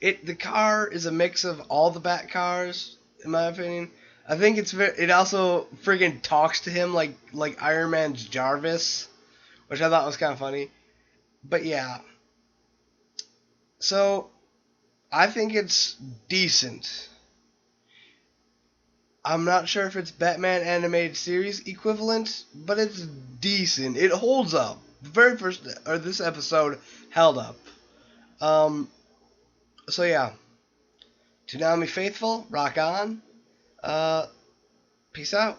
The car is a mix of all the Bat cars, in my opinion. I think it also friggin' talks to him like Iron Man's Jarvis, which I thought was kind of funny. But yeah, so I think it's decent. I'm not sure if it's Batman animated series equivalent, but it's decent. It holds up. The very first or this episode held up. Um, so yeah, Toonami faithful, rock on. Uh, Peace out.